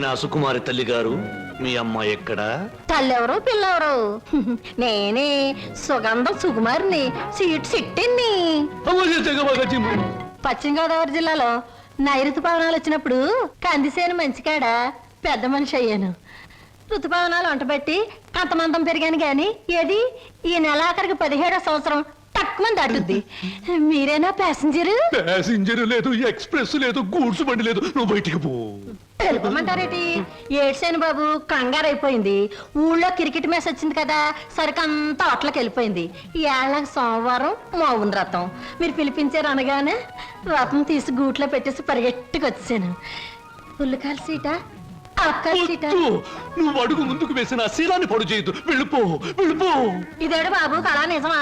ఏమైనా సుకుమారి తల్లి గారు, మీ అమ్మాయి ఎక్కడా? తల్లెవరు పిల్లెవరు? నేనే సుగంధం సుకుమారిని, సీట్ సిట్టిని. పశ్చిమ గోదావరి జిల్లాలో నైరుతు పవనాలు వచ్చినప్పుడు కందిసేను మంచికాడ పెద్ద మనిషి అయ్యాను. ఋతుపవనాలు వంటబెట్టి కంతమంతం పెరిగాను గాని ఏది ఈ నెలాఖరికి 17వ సంవత్సరం తక్కువ దాటుద్ది. మీరేనా ప్యాసింజరు? ప్యాసింజర్ లేదు, ఎక్స్ప్రెస్ లేదు, గూడ్స్ బండి లేదు. నువ్వు బయటికి పో. తెలుపమంటారేటి? ఏడ్సేను బాబు, కంగారు అయిపోయింది. ఊళ్ళో క్రికెట్ మ్యాచ్ వచ్చింది కదా, సరికంతా అట్లకి వెళ్ళిపోయింది. ఈ ఏళ్ళకి సోమవారం మౌన రథం. మీరు పిలిపించారు అనగానే రథం తీసి గూట్లో పెట్టేసి పరిగెట్టుకు వచ్చాను. పుల్లకాల సీట, అక్కల సీట. నువ్వు అడుగు ముందుకు వేసిన శీలాన్ని పొడు చేయొద్దు. వెళ్ళిపో, వెళ్ళిపో. ఇదేడు బాబు కళా నిజమా?